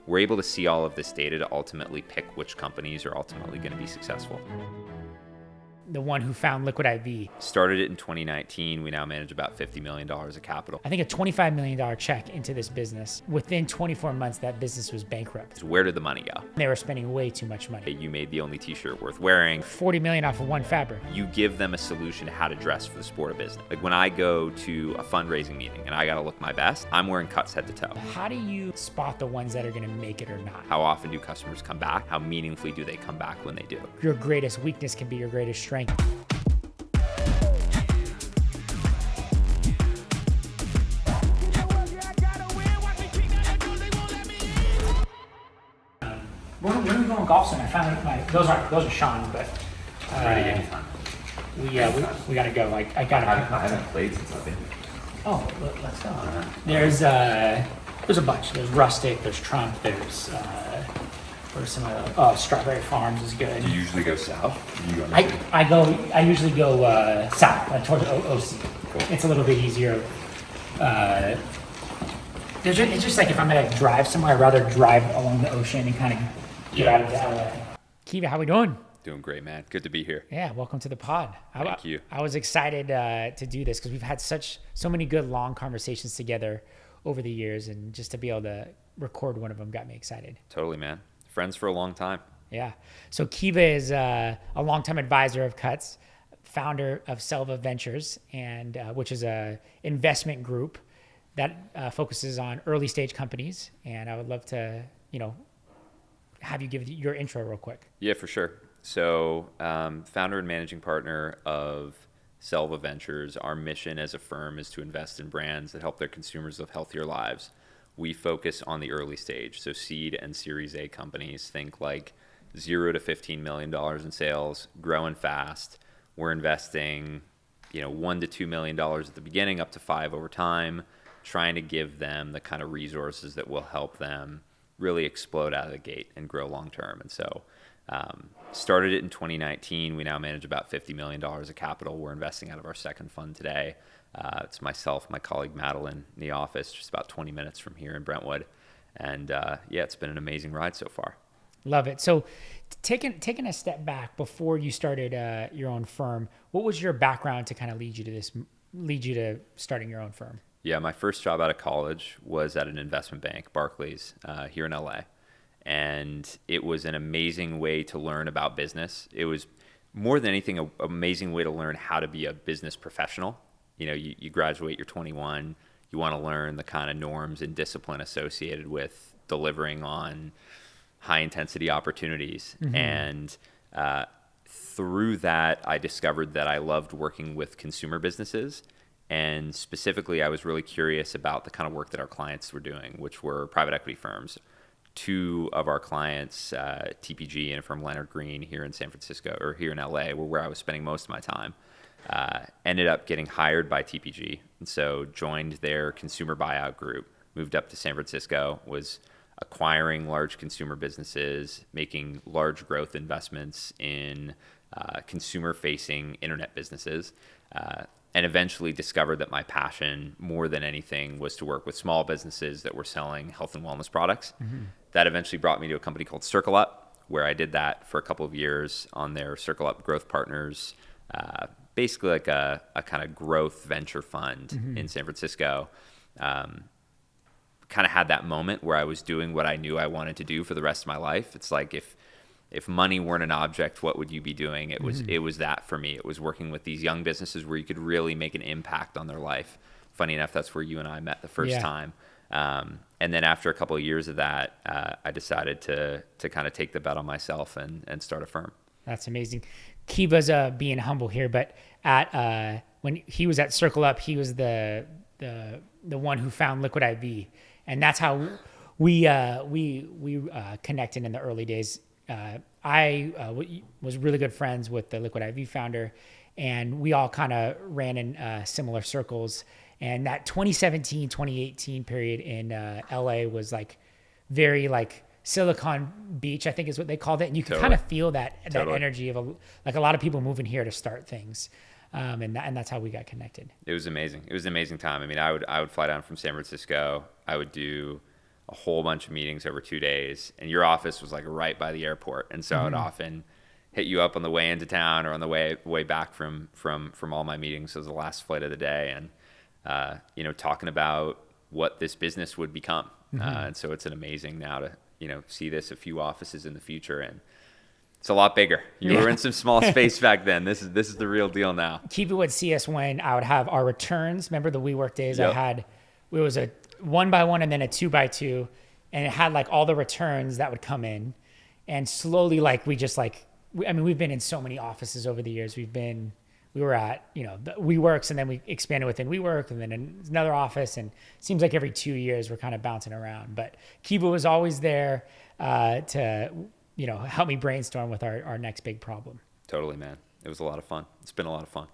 we're able to see all of this data to ultimately pick which companies are ultimately going to be successful. The one who found Liquid IV. Started it in 2019. We now manage about $50 million of capital. I think a $25 million check into this business. Within 24 months, that business was bankrupt. Where did the money go? They were spending way too much money. You made the only t-shirt worth wearing. $40 million off of one fabric. You give them a solution to how to dress for the sport of business. Like when I go to a fundraising meeting and I got to look my best, I'm wearing cuts head to toe. How do you spot the ones that are going to make it or not? How often do customers come back? How meaningfully do they come back when they do? Your greatest weakness can be your greatest strength. When are we going golf soon? I found those are Sean, but Ready anytime. we gotta go. I gotta. I haven't played since I've been here. Oh, let's go. There's a bunch. There's Rustic. There's Trump. There's where's some of Strawberry Farms is good. Do you usually go south? Do you go north? I usually go south, towards OC. Cool. It's a little bit easier. It's just like if I'm gonna drive somewhere, I'd rather drive along the ocean and kind of get out of LA. Kiva, how we doing? Doing great, man. Good to be here. Yeah, welcome to the pod. Thank you. I was excited to do this because we've had so many good long conversations together over the years, and just to be able to record one of them got me excited. Totally, man. Friends for a long time. Yeah. So Kiva is a longtime advisor of Cuts, founder of Selva Ventures, and which is a investment group that focuses on early stage companies. And I would love to, have you give your intro real quick. Yeah, for sure. So, founder and managing partner of Selva Ventures. Our mission as a firm is to invest in brands that help their consumers live healthier lives. We focus on the early stage, so seed and Series A companies. Think like $0 to $15 million in sales, growing fast. We're investing, $1 to $2 million at the beginning, up to $5 million over time, trying to give them the kind of resources that will help them really explode out of the gate and grow long term. And so started it in 2019. We now manage about $50 million of capital. We're investing out of our second fund today. It's myself, my colleague Madeline in the office, just about 20 minutes from here in Brentwood. And it's been an amazing ride so far. Love it. So taking a step back before you started your own firm, what was your background to kind of lead you to starting your own firm? Yeah, my first job out of college was at an investment bank, Barclays, here in LA. And it was an amazing way to learn about business. It was more than anything, an amazing way to learn how to be a business professional. You graduate, you're 21, you want to learn the kind of norms and discipline associated with delivering on high intensity opportunities. Mm-hmm. And through that, I discovered that I loved working with consumer businesses. And specifically, I was really curious about the kind of work that our clients were doing, which were private equity firms. Two of our clients, TPG and a firm Leonard Green here in San Francisco, or here in LA, were where I was spending most of my time. Ended up getting hired by TPG, and so joined their consumer buyout group, moved up to San Francisco, was acquiring large consumer businesses, making large growth investments in consumer-facing internet businesses, and eventually discovered that my passion more than anything was to work with small businesses that were selling health and wellness products. Mm-hmm. That eventually brought me to a company called Circle Up, where I did that for a couple of years on their Circle Up Growth Partners, basically like a kind of growth venture fund mm-hmm. in San Francisco. Kind of had that moment where I was doing what I knew I wanted to do for the rest of my life. It's like if money weren't an object, what would you be doing? It was that for me. It was working with these young businesses where you could really make an impact on their life. Funny enough, that's where you and I met the first time. And then after a couple of years of that, I decided to kind of take the bet on myself and start a firm. That's amazing. Kiva's being humble here, but when he was at Circle Up, he was the one who found Liquid IV, and that's how we connected in the early days. I was really good friends with the Liquid IV founder, and we all kind of ran in similar circles. And that 2017, 2018 period in LA was like very like Silicon Beach, I think is what they called it. And you could kind of feel that energy of a lot of people moving here to start things. And that's how we got connected. It was amazing. It was an amazing time. I mean, I would fly down from San Francisco. I would do a whole bunch of meetings over 2 days, and your office was like right by the airport. And so I would often hit you up on the way into town or on the way back from all my meetings. So it was the last flight of the day, and talking about what this business would become. And so it's an amazing now to see this a few offices in the future, and it's a lot bigger. You were in some small space back then. This is the real deal now. Kiva would see us when I would have our returns. Remember the WeWork days? Yep. It was a 1x1 and then a 2x2, and it had like all the returns that would come in, and slowly we've been in so many offices over the years. We were at the WeWorks, and then we expanded within WeWork, and then another office, and it seems like every 2 years we're kind of bouncing around. But Kiva was always there to help me brainstorm with our next big problem. Totally, man. It was a lot of fun. It's been a lot of fun.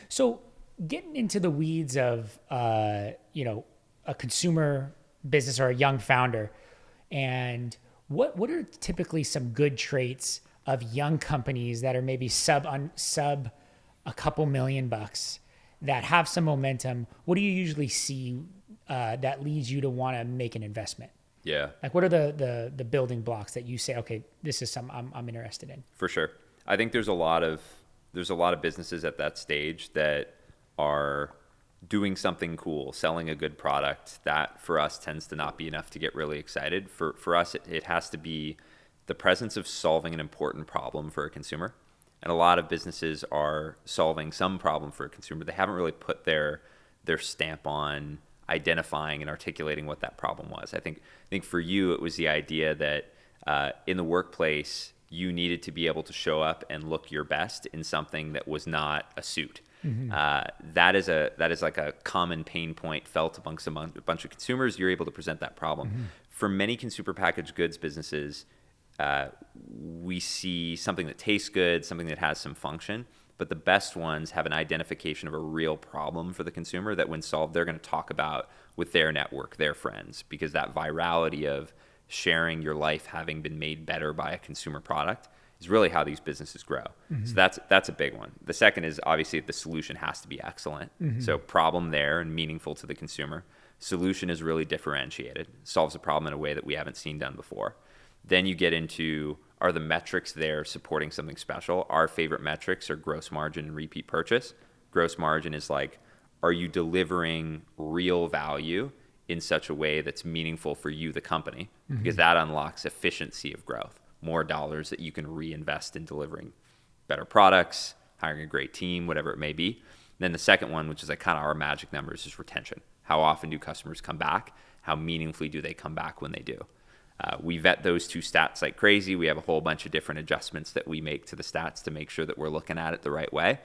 So getting into the weeds of a consumer business or a young founder, and what are typically some good traits of young companies that are maybe sub a couple $1,000,000 that have some momentum? What do you usually see that leads you to want to make an investment? Yeah. Like, what are the building blocks that you say, okay, this is something I'm interested in? For sure. I think there's a lot of businesses at that stage that are doing something cool, selling a good product. That for us tends to not be enough to get really excited. For us, it has to be the presence of solving an important problem for a consumer. And a lot of businesses are solving some problem for a consumer. They haven't really put their stamp on identifying and articulating what that problem was. I think for you, it was the idea that in the workplace, you needed to be able to show up and look your best in something that was not a suit. That is like a common pain point felt amongst a bunch of consumers. You're able to present that problem. For many consumer packaged goods businesses, we see something that tastes good, something that has some function, but the best ones have an identification of a real problem for the consumer that when solved, they're going to talk about with their network, their friends, because that virality of sharing your life having been made better by a consumer product is really how these businesses grow. So that's a big one. The second is obviously the solution has to be excellent. So problem there and meaningful to the consumer. Solution is really differentiated, solves a problem in a way that we haven't seen done before. Then you get into, are the metrics there supporting something special? Our favorite metrics are gross margin and repeat purchase. Gross margin is like, are you delivering real value in such a way that's meaningful for you, the company? Because that unlocks efficiency of growth, more dollars that you can reinvest in delivering better products, hiring a great team, whatever it may be. Then the second one, which is like kind of our magic numbers, is retention. How often do customers come back? How meaningfully do they come back when they do? We vet those two stats like crazy. We have a whole bunch of different adjustments that we make to the stats to make sure that we're looking at it the right way.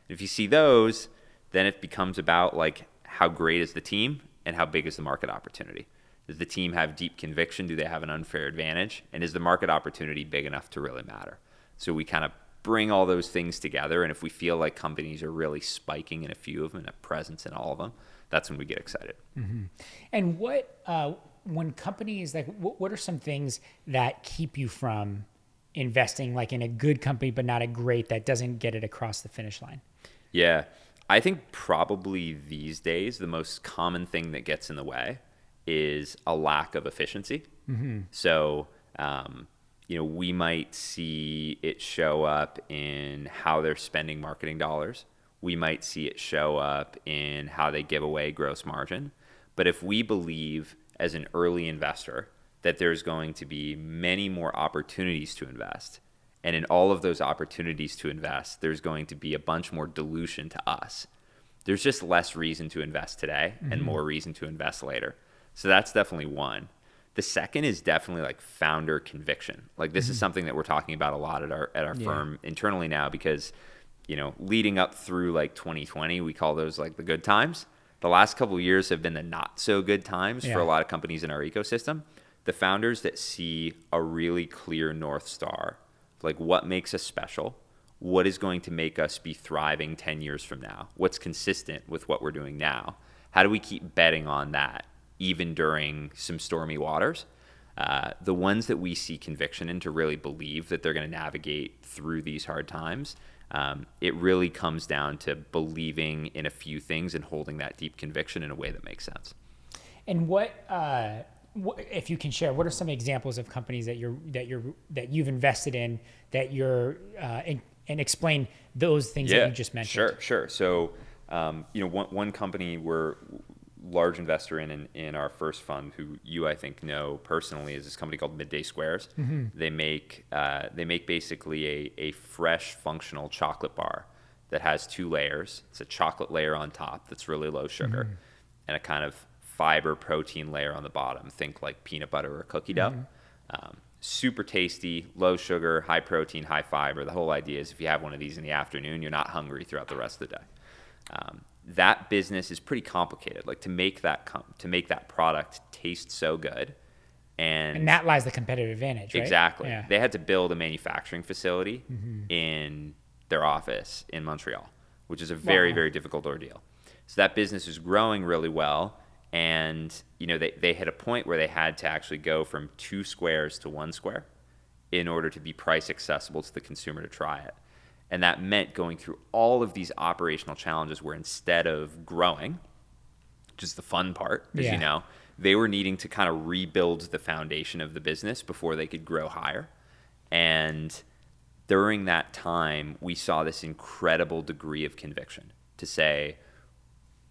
If you see those, then it becomes about like how great is the team and how big is the market opportunity. Does the team have deep conviction? Do they have an unfair advantage? And is the market opportunity big enough to really matter? So we kind of bring all those things together. And if we feel like companies are really spiking in a few of them and a presence in all of them, that's when we get excited. And when companies, like, what are some things that keep you from investing like in a good company, but not a great that doesn't get it across the finish line? Yeah, I think probably these days, the most common thing that gets in the way is a lack of efficiency. So, we might see it show up in how they're spending marketing dollars. We might see it show up in how they give away gross margin. But if we believe as an early investor that there's going to be many more opportunities to invest, and in all of those opportunities to invest, there's going to be a bunch more dilution to us, there's just less reason to invest today and more reason to invest later. So that's definitely one. The second is definitely like founder conviction. Like this is something that we're talking about a lot at our firm internally now, because leading up through like 2020, we call those like the good times. The last couple of years have been the not so good times for a lot of companies in our ecosystem. The founders that see a really clear North Star, like what makes us special, what is going to make us be thriving 10 years from now, what's consistent with what we're doing now, how do we keep betting on that even during some stormy waters? The ones that we see conviction in to really believe that they're going to navigate through these hard times, it really comes down to believing in a few things and holding that deep conviction in a way that makes sense. And what if you can share, what are some examples of companies that you've invested in that and explain those things that you just mentioned? Sure. So, one company we're large investor in our first fund, who you I think know personally, is this company called Midday Squares. They make basically a fresh functional chocolate bar that has two layers. It's a chocolate layer on top that's really low sugar, and a kind of fiber protein layer on the bottom. Think like peanut butter or cookie dough. Super tasty, low sugar, high protein, high fiber. The whole idea is if you have one of these in the afternoon, you're not hungry throughout the rest of the day. That business is pretty complicated. Like to make that product taste so good, And that lies the competitive advantage, right? exactly, Yeah. they had to build a manufacturing facility in their office in Montreal, which is a very, very difficult ordeal. So that business is growing really well. And, they hit a point where they had to actually go from 2 squares to 1 square in order to be price accessible to the consumer to try it. And that meant going through all of these operational challenges where instead of growing, which is the fun part, as you know, they were needing to kind of rebuild the foundation of the business before they could grow higher. And during that time, we saw this incredible degree of conviction to say,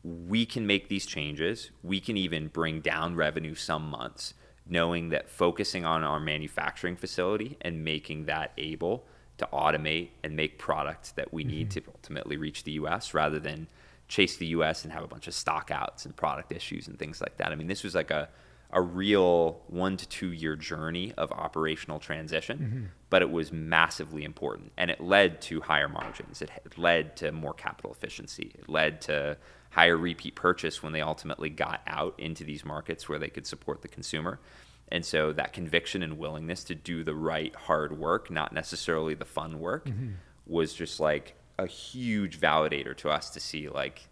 we can make these changes. We can even bring down revenue some months, knowing that focusing on our manufacturing facility and making that able to automate and make product that we need to ultimately reach the U.S. rather than chase the U.S. and have a bunch of stock outs and product issues and things like that. I mean, this was like a real 1 to 2 year journey of operational transition, but it was massively important. And it led to higher margins. It led to more capital efficiency. It led to higher repeat purchase when they ultimately got out into these markets where they could support the consumer. And so that conviction and willingness to do the right hard work, not necessarily the fun work, was just like a huge validator to us to see like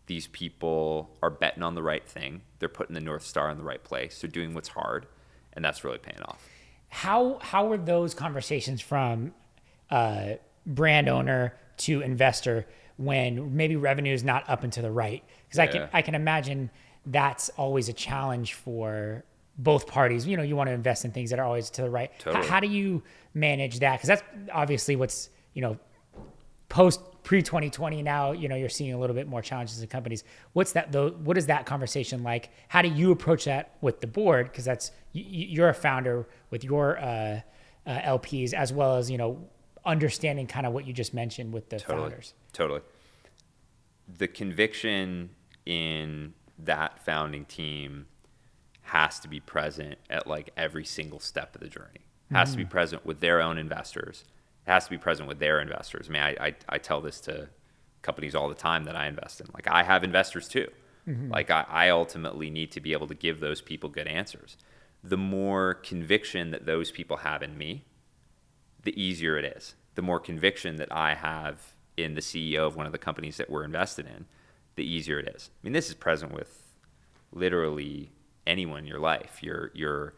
these people are betting on the right thing. They're putting the North Star in the right place. They're doing what's hard, and that's really paying off. How were those conversations from brand owner to investor when maybe revenue is not up and to the right? Because I can imagine that's always a challenge for both parties. You want to invest in things that are always to the right. Totally. How do you manage that? Because that's obviously what's pre 2020 now. You're seeing a little bit more challenges in companies. What is that conversation like? How do you approach that with the board? Because that's you're a founder with your LPs, as well as understanding kind of what you just mentioned with the founders. Totally. The conviction in that founding team has to be present at like every single step of the journey. It has to be present with their own investors. It has to be present with their investors. I mean, I tell this to companies all the time that I invest in. Like, I have investors too. Like, I ultimately need to be able to give those people good answers. The more conviction that those people have in me, the easier it is. The more conviction that I have in the CEO of one of the companies that we're invested in, the easier it is. I mean, this is present with literally anyone in your life, your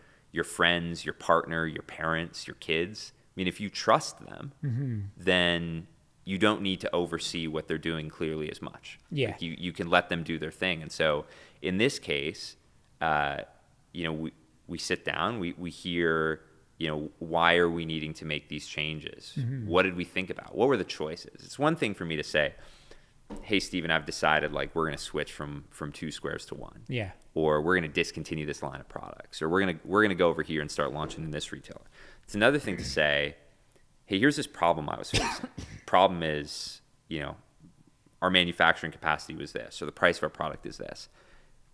friends, your partner, your parents, your kids. I mean, if you trust them, then you don't need to oversee what they're doing clearly as much. Yeah. Like you can let them do their thing. And so in this case, we sit down, we hear, why are we needing to make these changes? What did we think about? What were the choices? It's one thing for me to say, hey, Steven, I've decided like we're going to switch from 2 squares to 1. Yeah. Or we're going to discontinue this line of products, or we're going to go over here and start launching in this retailer. It's another thing to say, hey, here's this problem I was facing. Problem is, our manufacturing capacity was this, or the price of our product is this.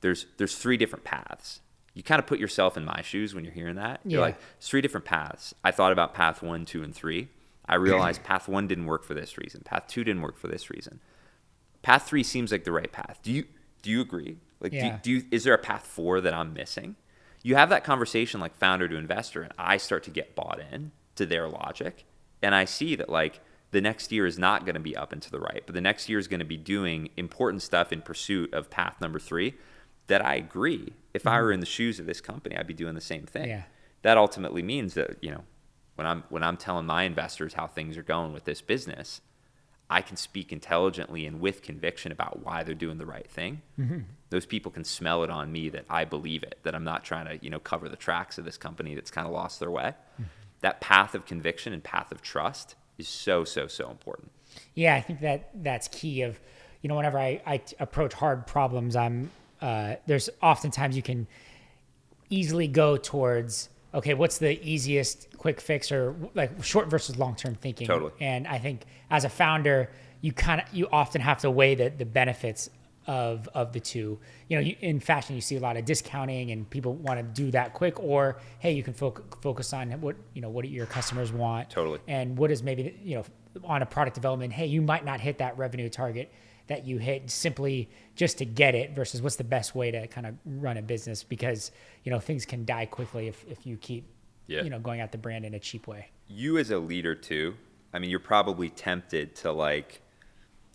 There's 3 different paths. You kind of put yourself in my shoes when you're hearing that. You're like, there's 3 different paths. I thought about path 1, 2, and 3. I realized path 1 didn't work for this reason. Path 2 didn't work for this reason. Path 3 seems like the right path. Do you agree? Like, is there a path 4 that I'm missing? You have that conversation like founder to investor, and I start to get bought in to their logic. And I see that like the next year is not going to be up and to the right, but the next year is going to be doing important stuff in pursuit of path number 3 that I agree. If I were in the shoes of this company, I'd be doing the same thing. Yeah. That ultimately means that, when I'm telling my investors how things are going with this business, I can speak intelligently and with conviction about why they're doing the right thing, those people can smell it on me that I believe it, that I'm not trying to, cover the tracks of this company that's kind of lost their way. That path of conviction and path of trust is so, so, so important. Yeah, I think that's key of, whenever I approach hard problems, there's oftentimes you can easily go towards, okay, what's the easiest quick fix, or like short versus long-term thinking. Totally. And I think as a founder, you often have to weigh the benefits of the two. In fashion, you see a lot of discounting and people want to do that quick, or, hey, you can focus on what your customers want. Totally. And what is maybe, on a product development, hey, you might not hit that revenue target that you hit simply just to get it, versus what's the best way to kind of run a business, because things can die quickly if you keep going at the brand in a cheap way. You as a leader too, I mean, you're probably tempted to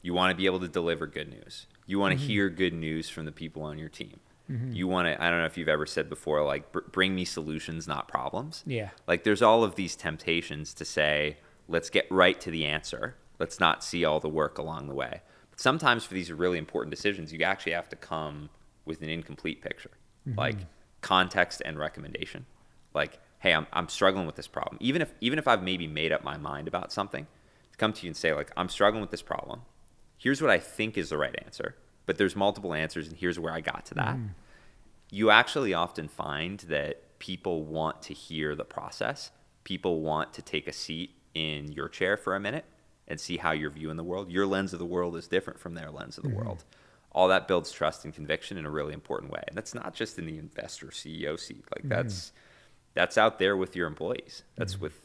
you want to be able to deliver good news. You want to hear good news from the people on your team. You want to, I don't know if you've ever said before, bring me solutions, not problems. Yeah. There's all of these temptations to say, let's get right to the answer. Let's not see all the work along the way. Sometimes for these really important decisions, you actually have to come with an incomplete picture, like context and recommendation. Hey, I'm struggling with this problem. Even if I've maybe made up my mind about something, to come to you and say, I'm struggling with this problem. Here's what I think is the right answer, but there's multiple answers, and here's where I got to that. You actually often find that people want to hear the process. People want to take a seat in your chair for a minute and see how you're viewing the world. Your lens of the world is different from their lens of the world. All that builds trust and conviction in a really important way. And that's not just in the investor CEO seat. That's out there with your employees. That's with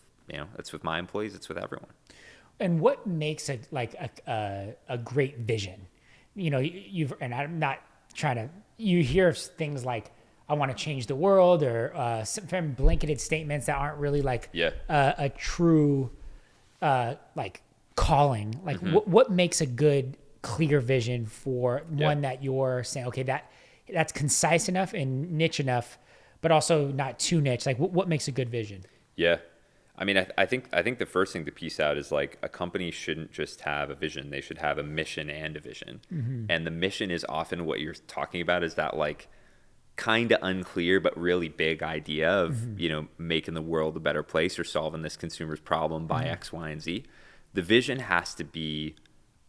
my employees. It's with everyone. And what makes a great vision? And I'm not trying to. You hear things like, I want to change the world, or some blanketed statements that aren't really a true calling. What makes a good, clear vision for one that you're saying, okay, that's concise enough and niche enough, but also not too niche? What makes a good vision? Yeah. I mean, I think the first thing to piece out is a company shouldn't just have a vision. They should have a mission and a vision. And the mission is often what you're talking about, is that kind of unclear but really big idea of making the world a better place, or solving this consumer's problem by X, Y, and Z. The vision has to be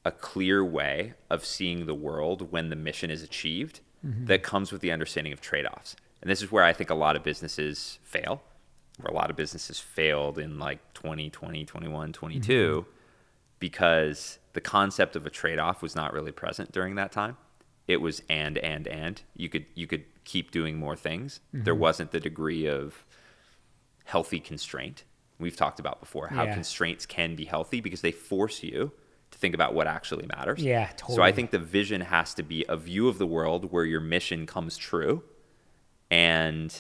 a clear way of seeing the world when the mission is achieved, that comes with the understanding of trade-offs. And this is where I think a lot of businesses fail, where a lot of businesses failed in 2020, 21, 22, because the concept of a trade-off was not really present during that time. It was and. You could keep doing more things. There wasn't the degree of healthy constraint we've talked about before, how constraints can be healthy because they force you to think about what actually matters. Yeah, totally. So I think the vision has to be a view of the world where your mission comes true, and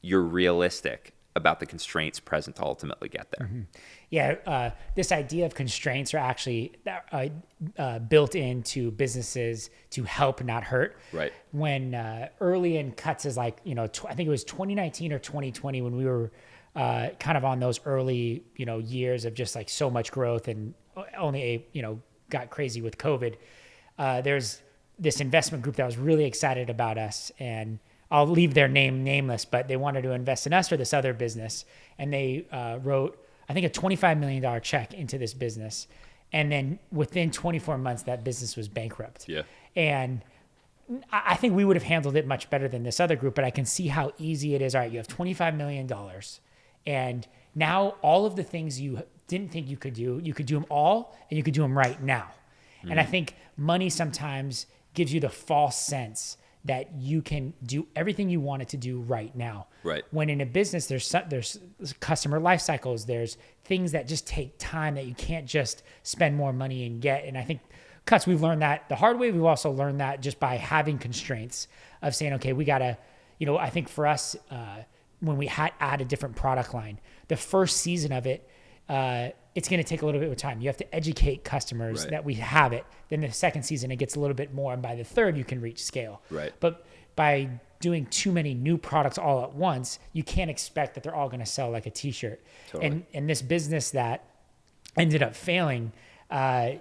you're realistic about the constraints present to ultimately get there. Yeah, this idea of constraints are actually built into businesses to help, not hurt. Right. When early in cuts is I think it was 2019 or 2020 when we were kind of on those early years of just so much growth, and only got crazy with COVID. There's this investment group that was really excited about us, and I'll leave their name nameless, but they wanted to invest in us or this other business. And they wrote, I think, a $25 million check into this business. And then within 24 months, that business was bankrupt. Yeah. And I think we would have handled it much better than this other group, but I can see how easy it is. All right, you have $25 million. And now all of the things you didn't think you could do them all, and you could do them right now. And I think money sometimes gives you the false sense that you can do everything you wanted to do right now. Right. When in a business, there's customer life cycles, there's things that just take time that you can't just spend more money and get. And I think Cuts, we've learned that the hard way. We've also learned that just by having constraints of saying, okay, we gotta, I think for us, when we add a different product line, the first season of it, it's going to take a little bit of time. You have to educate customers that we have it. Then the second season, it gets a little bit more. And by the third, you can reach scale. Right. But by doing too many new products all at once, you can't expect that they're all going to sell like a t-shirt. Totally. And this business that ended up failing, I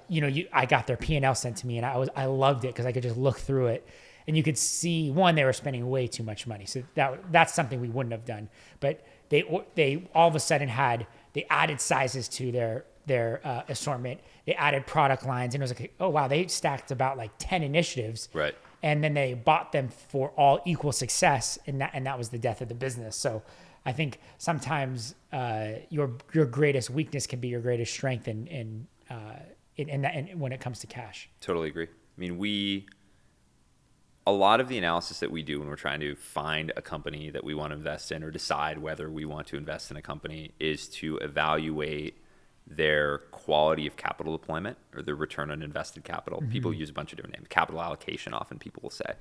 got their P&L sent to me, and I loved it because I could just look through it, and you could see one, they were spending way too much money, so that's something we wouldn't have done. But they all of a sudden they added sizes to their assortment, they added product lines, and it was like, oh wow, they stacked about like 10 initiatives, Right. and then they bought them for all equal success, and that was the death of the business. So I think sometimes your greatest weakness can be your greatest strength, and when it comes to cash. Totally agree. I mean, a lot of the analysis that we do when we're trying to find a company that we want to invest in or decide whether we want to invest in a company is to evaluate their quality of capital deployment or their return on invested capital. Mm-hmm. People use a bunch of different names. Capital allocation, often people will say.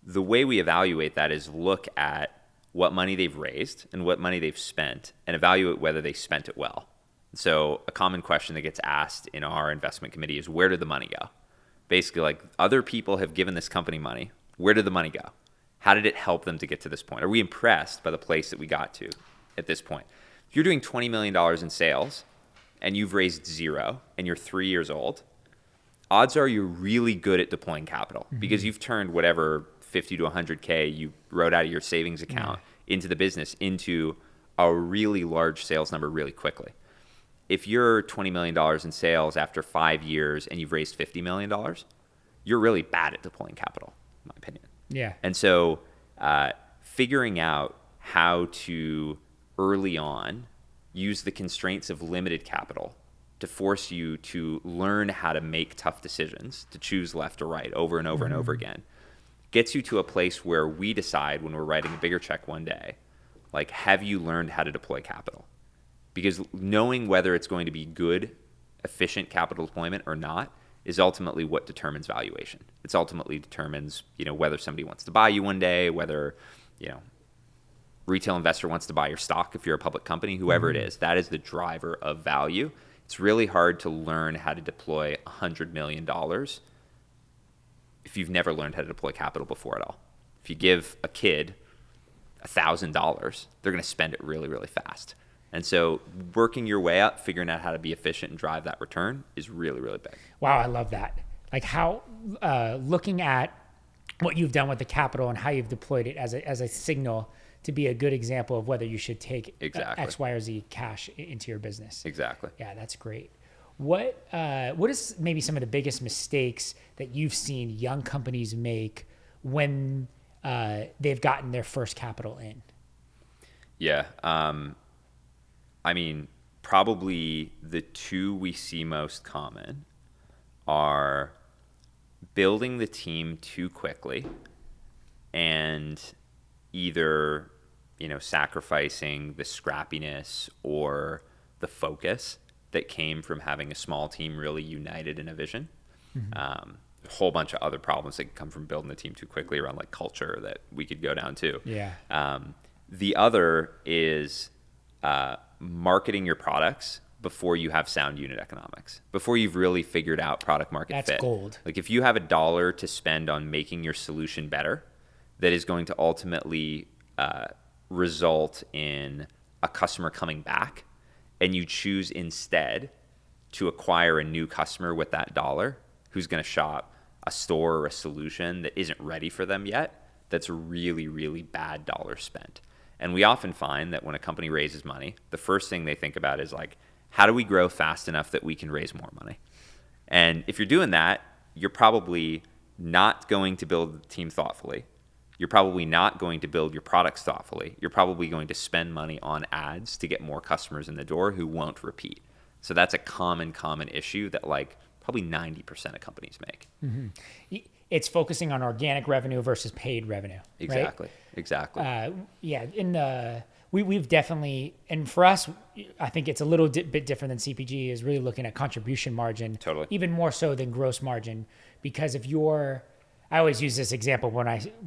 The way we evaluate that is look at what money they've raised and what money they've spent and evaluate whether they spent it well. So a common question that gets asked in our investment committee is, where did the money go? Basically, like, other people have given this company money. Where did the money go? How did it help them to get to this point? Are we impressed by the place that we got to at this point? If you're doing $20 million in sales and you've raised zero and you're 3 years old, odds are you're really good at deploying capital, mm-hmm. because you've turned whatever 50 to 100K you wrote out of your savings account into the business into a really large sales number really quickly. If you're $20 million in sales after 5 years and you've raised $50 million, you're really bad at deploying capital, in my opinion. Yeah. And so figuring out how to early on use the constraints of limited capital to force you to learn how to make tough decisions, to choose left or right over and over mm-hmm. and over again, gets you to a place where we decide when we're writing a bigger check one day, like, have you learned how to deploy capital? Because knowing whether it's going to be good, efficient capital deployment or not is ultimately what determines valuation. It's ultimately determines, whether somebody wants to buy you one day, whether, retail investor wants to buy your stock if you're a public company, whoever mm-hmm. it is. That is the driver of value. It's really hard to learn how to deploy $100 million if you've never learned how to deploy capital before at all. If you give a kid $1,000, they're going to spend it really, really fast. And so working your way up, figuring out how to be efficient and drive that return is really, really big. Wow, I love that. Like how looking at what you've done with the capital and how you've deployed it as a signal to be a good example of whether you should take X, Y, or Z cash into your business. Exactly. Yeah, that's great. What is maybe some of the biggest mistakes that you've seen young companies make when they've gotten their first capital in? Yeah. I mean, probably the two we see most common are building the team too quickly and either, sacrificing the scrappiness or the focus that came from having a small team really united in a vision. Mm-hmm. A whole bunch of other problems that can come from building the team too quickly around like culture that we could go down to. Yeah. The other is marketing your products before you have sound unit economics, before you've really figured out product market fit. That's gold. Like if you have $1 to spend on making your solution better, that is going to ultimately result in a customer coming back, and you choose instead to acquire a new customer with that dollar who's going to shop a store or a solution that isn't ready for them yet, that's a really, really bad dollar spent. And we often find that when a company raises money, the first thing they think about is like, how do we grow fast enough that we can raise more money? And if you're doing that, you're probably not going to build the team thoughtfully. You're probably not going to build your products thoughtfully. You're probably going to spend money on ads to get more customers in the door who won't repeat. So that's a common issue that like probably 90% of companies make. Mm-hmm. It's focusing on organic revenue versus paid revenue. Exactly. Right? Exactly. Yeah. We've definitely, and for us, I think it's a little bit different than CPG, is really looking at contribution margin. Totally. Even more so than gross margin, because if I always use this example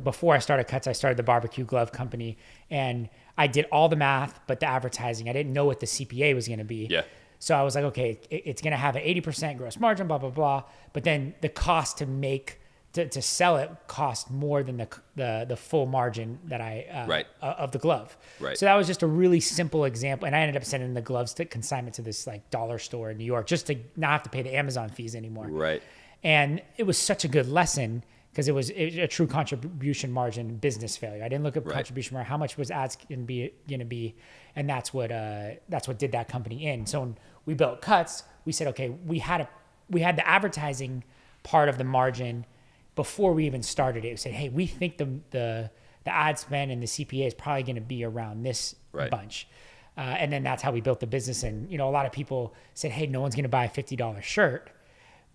before I started Cuts, I started the barbecue glove company, and I did all the math, but the advertising, I didn't know what the CPA was going to be. Yeah. So I was like, okay, it's going to have an 80% gross margin, blah, blah, blah. But then the cost to make to sell it cost more than the full margin that I Right. Of the glove. Right. So that was just a really simple example, and I ended up sending the gloves to consignment to this like dollar store in New York just to not have to pay the Amazon fees anymore. Right. And it was such a good lesson because it was a true contribution margin business failure. I didn't look at Right. contribution margin, how much was ads going to be, and that's what did that company in. So when we built Cuts, we said, okay, we had the advertising part of the margin before we even started it. We said, hey, we think the ad spend and the CPA is probably going to be around this Right. bunch. And then that's how we built the business. And, a lot of people said, hey, no one's going to buy a $50 shirt.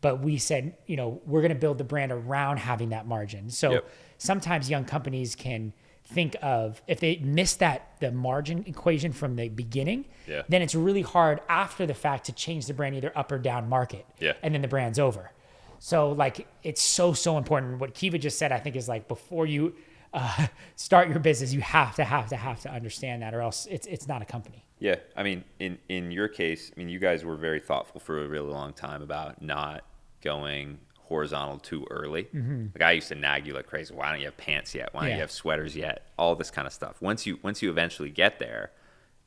But we said, we're going to build the brand around having that margin. So Yep. sometimes young companies can think of, if they miss the margin equation from the beginning, Yeah. then it's really hard after the fact to change the brand either up or down market. Yeah. And then the brand's over. So like, it's so important. What Kiva just said, I think, is like, before you start your business, you have to understand that, or else it's not a company. Yeah. I mean, in your case, I mean, you guys were very thoughtful for a really long time about not going horizontal too early. Mm-hmm. Like I used to nag you like crazy. Why don't you have pants yet? Why don't Yeah. you have sweaters yet? All this kind of stuff. Once you eventually get there,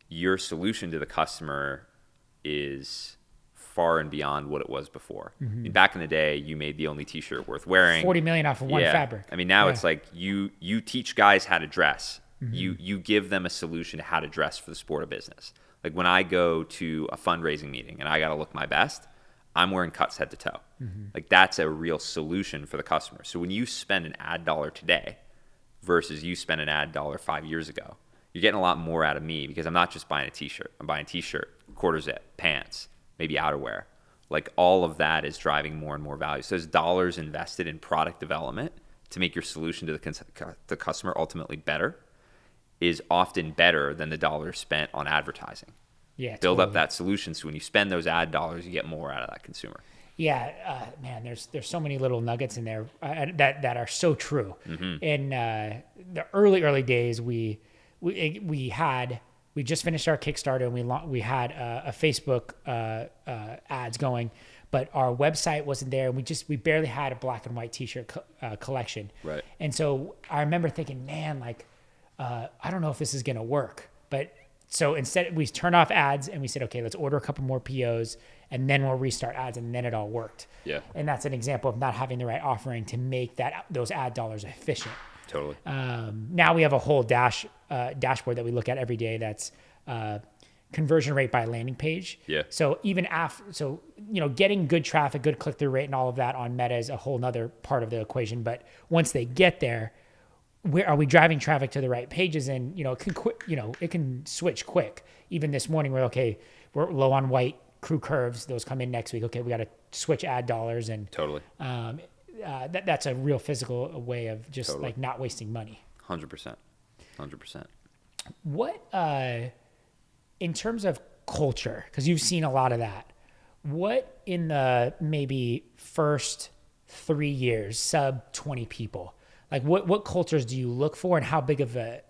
your solution to the customer is far and beyond what it was before. I mean, back in the day, you made the only t-shirt worth wearing. 40 million off of one fabric. I mean, now Yeah. it's like you teach guys how to dress. You give them a solution to how to dress for the sport of business. Like when I go to a fundraising meeting and I got to look my best, I'm wearing Cuts head to toe. Like that's a real solution for the customer. So when you spend an ad dollar today versus you spend an ad dollar 5 years ago, you're getting a lot more out of me because I'm not just buying a t-shirt. I'm buying a t-shirt, quarter zip, pants, maybe outerwear. Like all of that is driving more and more value. So those dollars invested in product development to make your solution to the customer ultimately better is often better than the dollars spent on advertising. Yeah, Build up totally. that solution so when you spend those ad dollars, you get more out of that consumer. Yeah, man, there's so many little nuggets in there that are so true. In the early days, we just finished our Kickstarter, and we had a Facebook ads going, but our website wasn't there, and we barely had a black and white T-shirt collection. Right. And so I remember thinking, man, like I don't know if this is gonna work, but. So instead, we turned off ads and we said, okay, let's order a couple more POs and then we'll restart ads, and then it all worked. Yeah. And that's an example of not having the right offering to make those ad dollars efficient. Totally. Now we have a whole dashboard that we look at every day. That's conversion rate by landing page. Yeah. So even getting good traffic, good click through rate, and all of that on Meta is a whole nother part of the equation. But once they get there, where are we driving traffic to the right pages? And it can switch quick. Even this morning, we're low on white crew curves. Those come in next week. Okay, we got to switch ad dollars, and Totally. that's a real physical way of just Totally. like not wasting money. 100%. What in terms of culture, because you've seen a lot of that, what in the maybe first 3 years, sub 20 people, like what cultures do you look for, and how big of a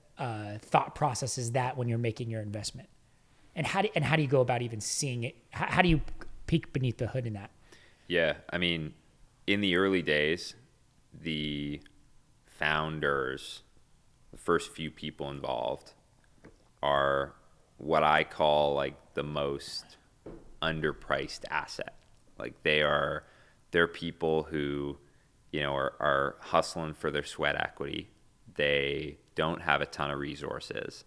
thought process is that when you're making your investment? And how do you go about even seeing it? How do you peek beneath the hood in that? Yeah. I mean, in the early days, the founders, the first few people involved, are what I call like the most underpriced asset. Like they're people who, are hustling for their sweat equity. They don't have a ton of resources,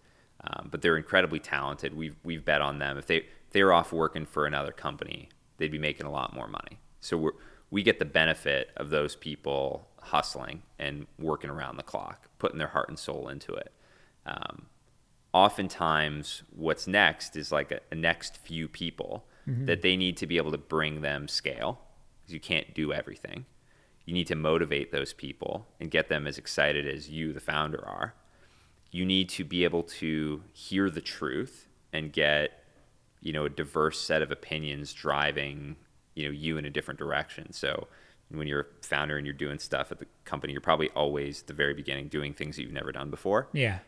but they're incredibly talented. We've bet on them. If they were off working for another company, they'd be making a lot more money. So we get the benefit of those people hustling and working around the clock, putting their heart and soul into it. Oftentimes, what's next is like a next few people that they need to be able to bring them scale, because you can't do everything. You need to motivate those people and get them as excited as you, the founder, are. You need to be able to hear the truth and get, a diverse set of opinions driving, you in a different direction. So when you're a founder and you're doing stuff at the company, you're probably always at the very beginning doing things that you've never done before. Yeah.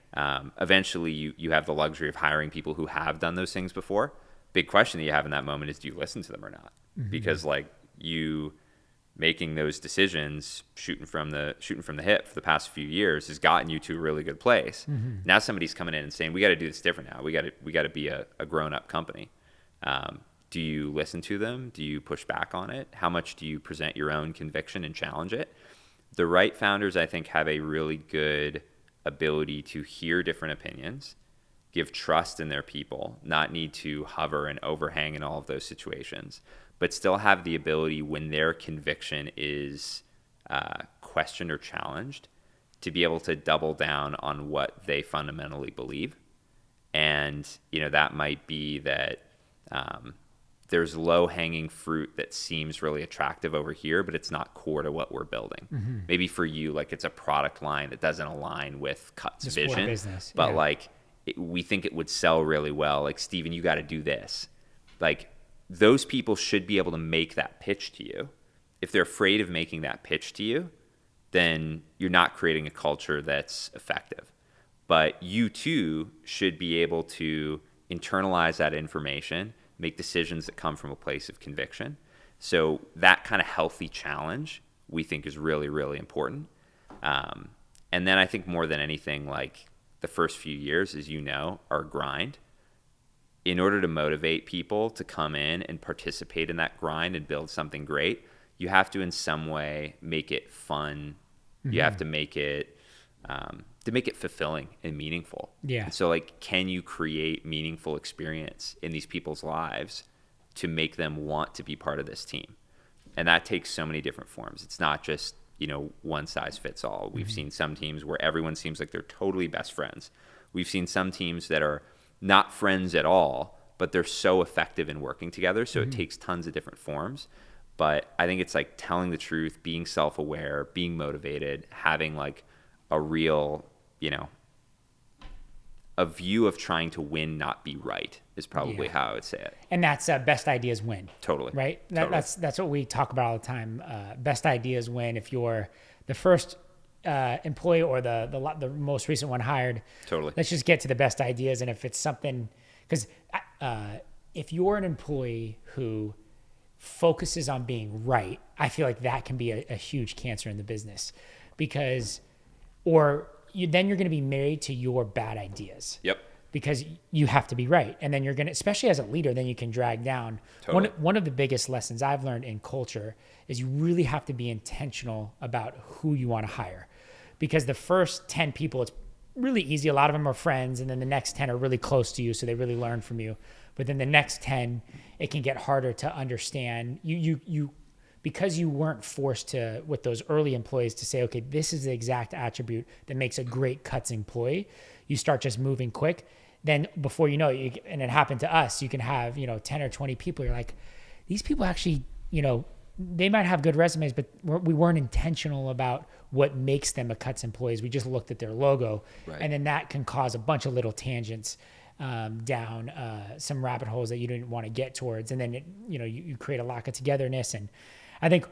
Eventually, you have the luxury of hiring people who have done those things before. Big question that you have in that moment is, do you listen to them or not? Because like making those decisions, shooting from the hip for the past few years has gotten you to a really good place. Now somebody's coming in and saying, we got to do this different now. We got to be a grown up company. Do you listen to them? Do you push back on it? How much do you present your own conviction and challenge it? The right founders, I think, have a really good ability to hear different opinions, give trust in their people, not need to hover and overhang in all of those situations, but still have the ability when their conviction is questioned or challenged to be able to double down on what they fundamentally believe. And, that might be that there's low-hanging fruit that seems really attractive over here, but it's not core to what we're building. Maybe for you, like it's a product line that doesn't align with Cut's vision, business, but we think it would sell really well. Like, Steven, you got to do this. Like, those people should be able to make that pitch to you. If they're afraid of making that pitch to you, then you're not creating a culture that's effective. But you too should be able to internalize that information, make decisions that come from a place of conviction. So that kind of healthy challenge we think is really, really important. And then I think more than anything, like the first few years, as you know, are a grind. In order to motivate people to come in and participate in that grind and build something great, you have to in some way make it fun. You have to make it fulfilling and meaningful. Yeah. And so, like, can you create meaningful experience in these people's lives to make them want to be part of this team? And that takes so many different forms. It's not just, one size fits all. We've seen some teams where everyone seems like they're totally best friends. We've seen some teams that are not friends at all, but they're so effective in working together. So it takes tons of different forms. But I think it's like telling the truth, being self-aware, being motivated, having like a real, a view of trying to win, not be right, is probably how I would say it. And that's best ideas win. Totally. Right? Totally. That's what we talk about all the time. Best ideas win. If you're the first employee or the most recent one hired, Totally. Let's just get to the best ideas. And if it's something, because if you're an employee who focuses on being right, I feel like that can be a huge cancer in the business, because then you're going to be married to your bad ideas. Yep. Because you have to be right. And then you're going to, especially as a leader, then you can drag down. Totally. One of the biggest lessons I've learned in culture is you really have to be intentional about who you want to hire. Because the first 10 people, it's really easy. A lot of them are friends. And then the next 10 are really close to you, so they really learn from you. But then the next 10, it can get harder to understand. You because you weren't forced to, with those early employees, to say, okay, this is the exact attribute that makes a great Cuts employee. You start just moving quick. Then before you know it, and it happened to us, you can have, 10 or 20 people. You're like, these people actually, they might have good resumes, but we weren't intentional about what makes them a Cuts employees. We just looked at their logo. Right. And then that can cause a bunch of little tangents down some rabbit holes that you didn't want to get towards. And then, you create a lack of togetherness. And I think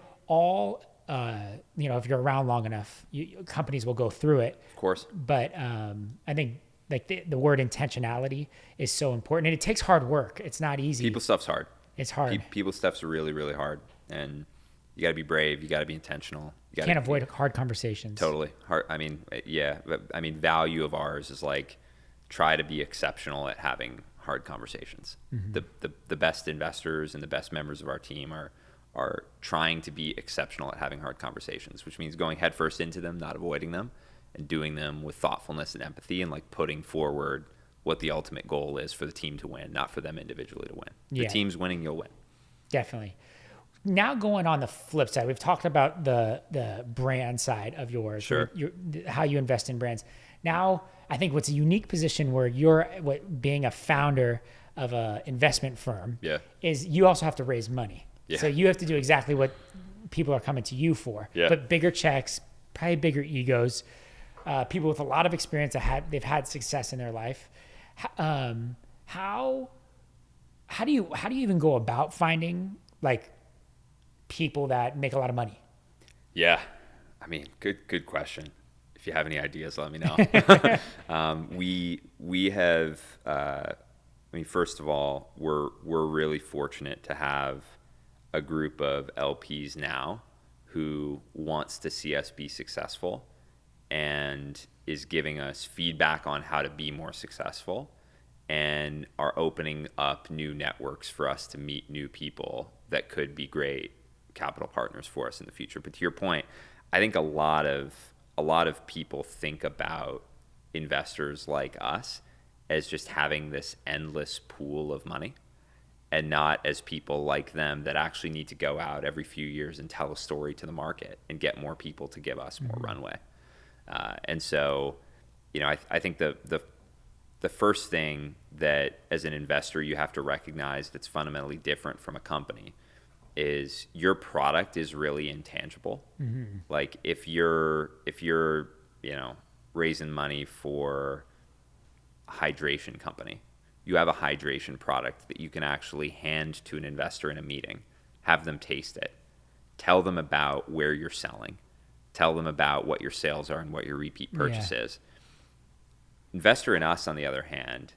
if you're around long enough, companies will go through it. Of course. But I think like the word intentionality is so important, and it takes hard work. It's not easy. People stuff's hard. It's hard. People stuff's really, really hard. And you got to be brave. You got to be intentional. You can't avoid hard conversations. Totally. Hard. I mean, yeah. I mean, value of ours is like, try to be exceptional at having hard conversations. The best investors and the best members of our team are trying to be exceptional at having hard conversations, which means going headfirst into them, not avoiding them, and doing them with thoughtfulness and empathy, and like putting forward what the ultimate goal is for the team to win, not for them individually to win. Yeah. The team's winning, you'll win. Definitely. Now going on the flip side, we've talked about the brand side of yours, Sure. How you invest in brands. Now, I think what's a unique position where you're being a founder of an investment firm is you also have to raise money. Yeah. So you have to do exactly what people are coming to you for, but bigger checks, probably bigger egos, people with a lot of experience they've had success in their life. How do you even go about finding like people that make a lot of money? Yeah. I mean, good question. If you have any ideas, let me know. We have, first of all, we're really fortunate to have a group of LPs now who wants to see us be successful and is giving us feedback on how to be more successful and are opening up new networks for us to meet new people that could be great capital partners for us in the future. But to your point, I think a lot of people think about investors like us as just having this endless pool of money, and not as people like them that actually need to go out every few years and tell a story to the market and get more people to give us more runway. And so, I think the first thing that as an investor you have to recognize that's fundamentally different from a company is your product is really intangible. Like if you're raising money for a hydration company, you have a hydration product that you can actually hand to an investor in a meeting, have them taste it, tell them about where you're selling, tell them about what your sales are and what your repeat purchase is. Investor in us, on the other hand,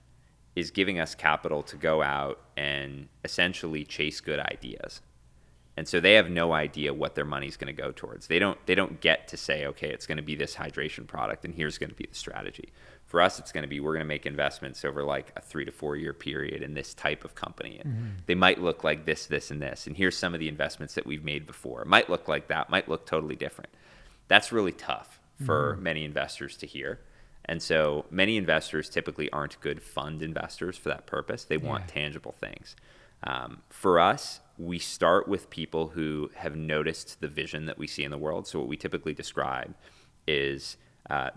is giving us capital to go out and essentially chase good ideas. And so they have no idea what their money's going to go towards. They don't get to say, okay, it's going to be this hydration product and here's going to be the strategy. For us, it's going to be, we're going to make investments over like a 3 to 4 year period in this type of company. And they might look like this, this, and this. And here's some of the investments that we've made before. It might look like that, might look totally different. That's really tough for many investors to hear. And so many investors typically aren't good fund investors for that purpose. They want tangible things. For us, we start with people who have noticed the vision that we see in the world. So what we typically describe is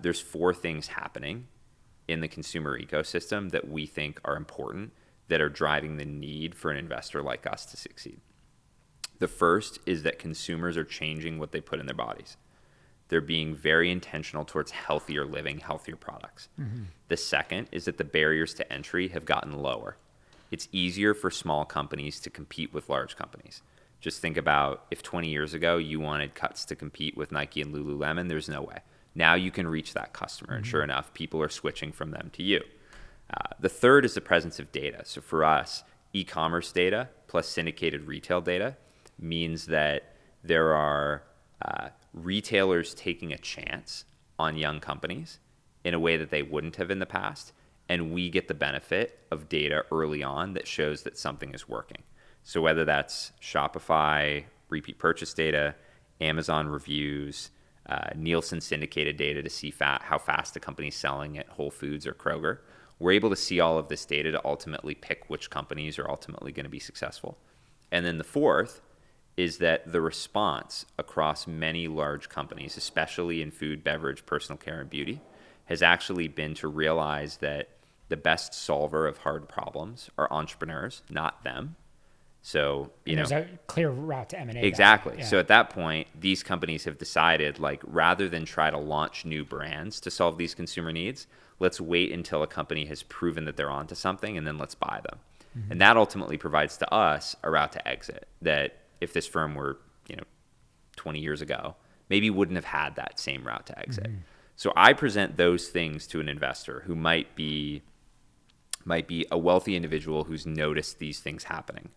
there's 4 things happening in the consumer ecosystem that we think are important, that are driving the need for an investor like us to succeed. The first is that consumers are changing what they put in their bodies. They're being very intentional towards healthier living, healthier products. The second is that the barriers to entry have gotten lower. It's easier for small companies to compete with large companies. Just think about if 20 years ago you wanted Cuts to compete with Nike and Lululemon, there's no way. Now you can reach that customer, and sure enough, people are switching from them to you. The third is the presence of data. So for us, e-commerce data plus syndicated retail data means that there are retailers taking a chance on young companies in a way that they wouldn't have in the past. And we get the benefit of data early on that shows that something is working. So whether that's Shopify, repeat purchase data, Amazon reviews, Nielsen syndicated data to see how fast a company's selling at Whole Foods or Kroger, we're able to see all of this data to ultimately pick which companies are ultimately going to be successful. And then the fourth is that the response across many large companies, especially in food, beverage, personal care, and beauty, has actually been to realize that the best solver of hard problems are entrepreneurs, not them. So, there's a clear route to M&A. Exactly. Yeah. So at that point, these companies have decided, like, rather than try to launch new brands to solve these consumer needs, let's wait until a company has proven that they're onto something, and then let's buy them. And that ultimately provides to us a route to exit that if this firm were, 20 years ago, maybe wouldn't have had that same route to exit. So I present those things to an investor who might be a wealthy individual who's noticed these things happening.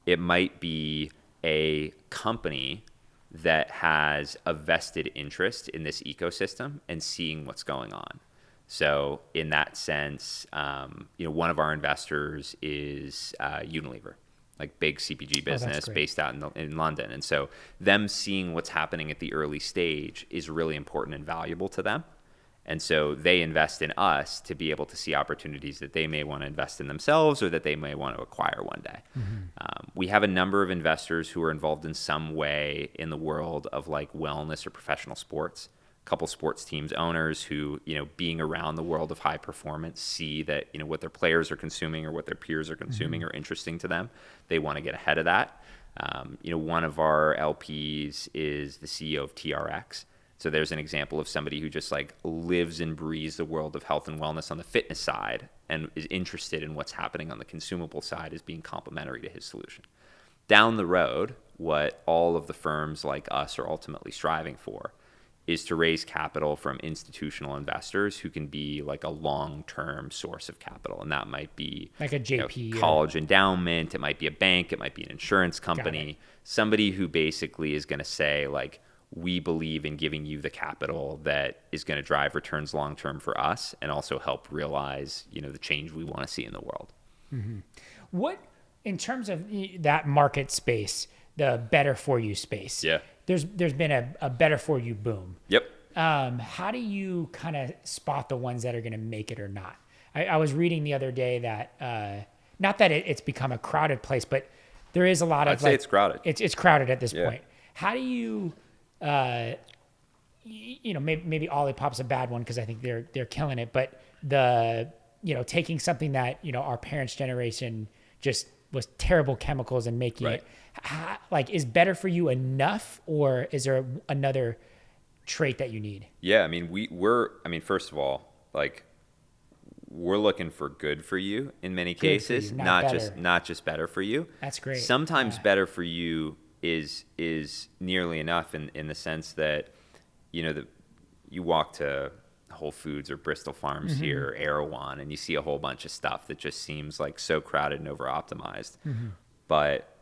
It might be a company that has a vested interest in this ecosystem and seeing what's going on. So in that sense, one of our investors is Unilever, like big CPG business based out in London. And so them seeing what's happening at the early stage is really important and valuable to them. And so they invest in us to be able to see opportunities that they may want to invest in themselves or that they may want to acquire one day. We have a number of investors who are involved in some way in the world of like wellness or professional sports. A couple sports teams owners who, being around the world of high performance, see that, what their players are consuming or what their peers are consuming are interesting to them. They want to get ahead of that. One of our LPs is the CEO of TRX. So there's an example of somebody who just like lives and breathes the world of health and wellness on the fitness side and is interested in what's happening on the consumable side as being complementary to his solution. Down the road, what all of the firms like us are ultimately striving for is to raise capital from institutional investors who can be like a long-term source of capital. And that might be like a JP college endowment. It might be a bank. It might be an insurance company. Somebody who basically is going to say like, we believe in giving you the capital that is going to drive returns long-term for us and also help realize, the change we want to see in the world. Mm-hmm. What, in terms of that market space, the better for you space, there's been a better for you boom. Yep. How do you kind of spot the ones that are going to make it or not? I was reading the other day that, not that it's become a crowded place, but there is a lot of I'd say it's crowded. It's crowded at this point. How do you, maybe Olipop's a bad one because I think they're killing it, but taking something that, our parents' generation just was terrible chemicals and making it, is better for you enough, or is there another trait that you need? Yeah. I mean, first of all, like, we're looking for good for you in many cases, not just better for you. That's great. Sometimes better for you is nearly enough in the sense that, you walk to Whole Foods or Bristol Farms here, or Erewhon, and you see a whole bunch of stuff that just seems like so crowded and over optimized. But,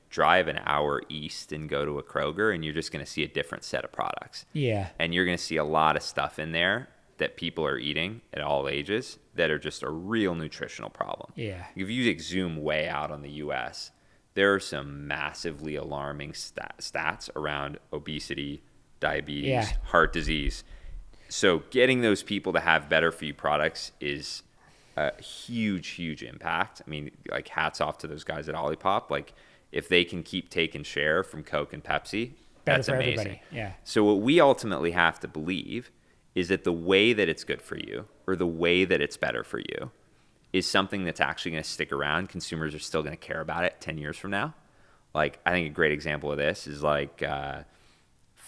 drive an hour east and go to a Kroger and you're just going to see a different set of products. Yeah. And you're going to see a lot of stuff in there that people are eating at all ages that are just a real nutritional problem. Yeah. If you zoom way out on the US, there are some massively alarming stats around obesity, diabetes, heart disease. So getting those people to have better for you products is a huge, huge impact. I mean, like, hats off to those guys at Olipop. Like, if they can keep taking share from Coke and Pepsi, that's amazing. Everybody. Yeah. So what we ultimately have to believe is that the way that it's good for you, or the way that it's better for you, is something that's actually going to stick around. Consumers are still going to care about it 10 years from now. Like, I think a great example of this is like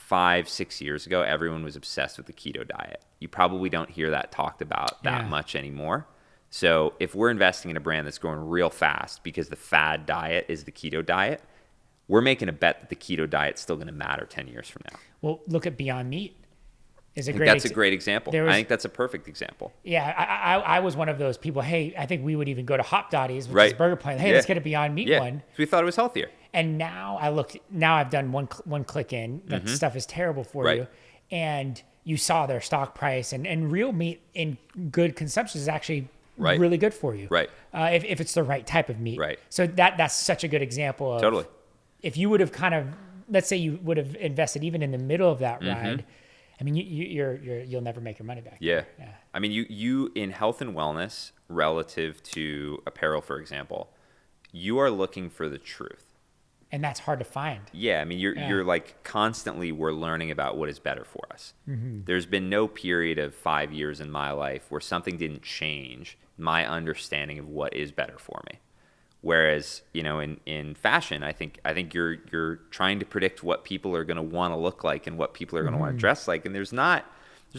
5-6 years ago, everyone was obsessed with the keto diet. You probably don't hear that talked about that much anymore. So if we're investing in a brand that's growing real fast because the fad diet is the keto diet, we're making a bet that the keto diet's still going to matter 10 years from now. Well, look at Beyond Meat. That's a great example. I think that's a perfect example. Yeah, I was one of those people. Hey, I think we would even go to Hop Dotties, which is Burger Planet. Hey, let's get a Beyond Meat one. So we thought it was healthier. And now I've done one click in. That stuff is terrible for you. And you saw their stock price, and real meat in good consumption is actually really good for you. Right. If it's the right type of meat. Right. So that's such a good example of totally. If you would have let's say you would have invested even in the middle of that ride, I mean, you'll never make your money back. Yeah. I mean, you in health and wellness relative to apparel, for example, you are looking for the truth. And that's hard to find. Yeah. I mean, you're like constantly, we're learning about what is better for us. There's been no period of 5 years in my life where something didn't change my understanding of what is better for me. Whereas, in fashion, I think you're trying to predict what people are going to want to look like and what people are going to want to dress like. And there's not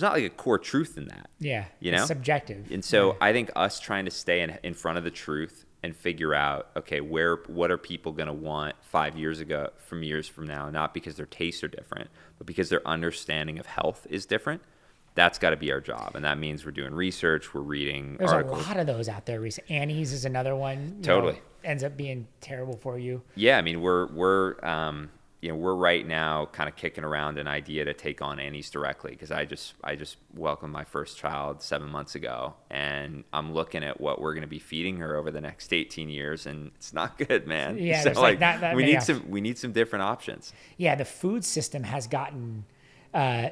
like a core truth in that. Yeah. It's subjective. And so I think us trying to stay in front of the truth and figure out, okay, what are people going to want 5 years from now, not because their tastes are different, but because their understanding of health is different. That's got to be our job. And that memeans we're doing research, we're reading articles. There's a lot of those out there. Annie's is another one. Totally. Ends up being terrible for you. Yeah. I mean, we're right now kind of kicking around an idea to take on Annie's directly, because I just welcomed my first child 7 months ago, and I'm looking at what we're going to be feeding her over the next 18 years, and it's not good, man. Yeah. So we need some different options. Yeah. The food system has gotten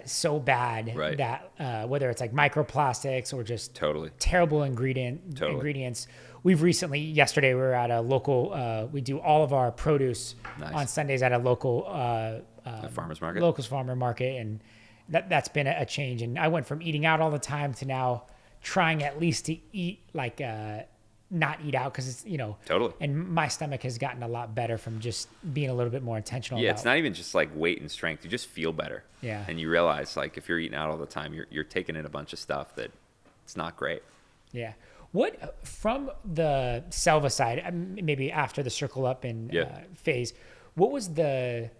so bad that whether it's like microplastics or just terrible ingredients. We've yesterday we were at a local, we do all of our produce on Sundays at a local farmer's market. Locals farmer market, and that's been a change. And I went from eating out all the time to now trying at least to eat not eat out, because it's and my stomach has gotten a lot better from just being a little bit more intentional. It's not even just like weight and strength, you just feel better. And you realize, like, if you're eating out all the time, you're taking in a bunch of stuff that it's not great. What, from the Selva side, maybe after the circle up and phase, what was the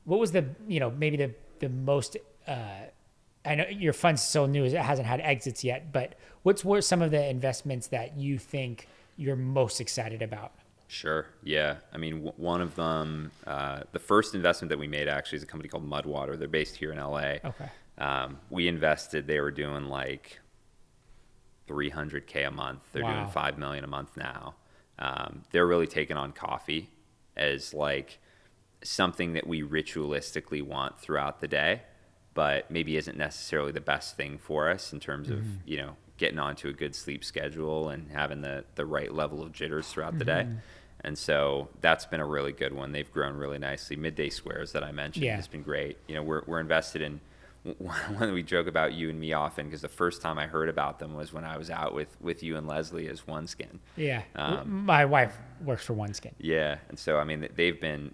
maybe the most I know your fund's still new; it hasn't had exits yet. But what were some of the investments that you think you're most excited about? Sure. Yeah. I mean, one of them, the first investment that we made actually is a company called Mudwater. They're based here in LA. Okay. We invested, they were doing like 300K a month. They're doing Wow. 5 million a month now. They're really taking on coffee as like something that we ritualistically want throughout the day, but maybe isn't necessarily the best thing for us in terms of, getting onto a good sleep schedule and having the right level of jitters throughout the day. And so that's been a really good one. They've grown really nicely. Midday Squares that I mentioned Yeah. has been great. We're invested in one that we joke about you and me often, because the first time I heard about them was when I was out with you and Leslie as OneSkin. Yeah. My wife works for OneSkin. Yeah, and so I mean they've been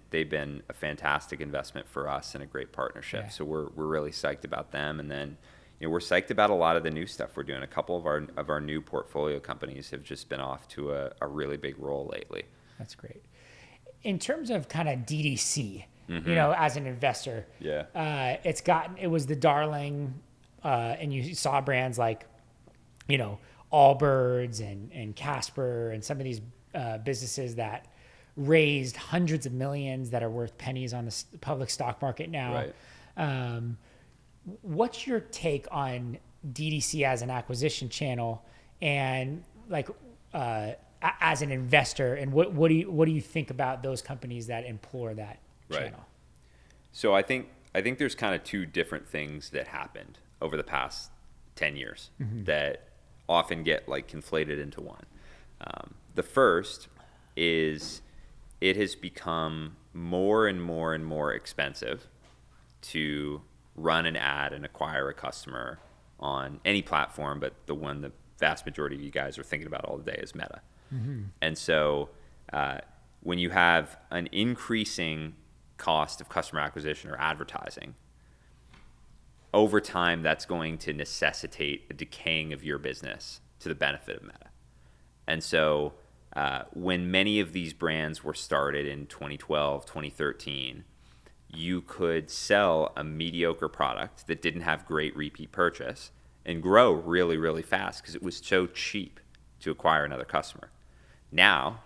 a fantastic investment for us and a great partnership. Yeah. So we're really psyched about them, and then we're psyched about a lot of the new stuff we're doing. A couple of our new portfolio companies have just been off to a really big roll lately. That's great. In terms of kind of DDC, Mm-hmm. as an investor, Yeah. it was the darling, and you saw brands like, Allbirds and Casper and some of these businesses that raised hundreds of millions that are worth pennies on the public stock market now. Right. What's your take on DDC as an acquisition channel, and like as an investor, and what do you think about those companies that employ that Right. channel? So I think there's kind of two different things that happened over the past 10 years that often get like conflated into one. The first is it has become more and more and more expensive to run an ad and acquire a customer on any platform, but the one the vast majority of you guys are thinking about all the day is Meta. And so when you have an increasing cost of customer acquisition or advertising, over time that's going to necessitate a decaying of your business to the benefit of Meta. And so when many of these brands were started in 2012, 2013, you could sell a mediocre product that didn't have great repeat purchase and grow really, really fast because it was so cheap to acquire another customer. Now,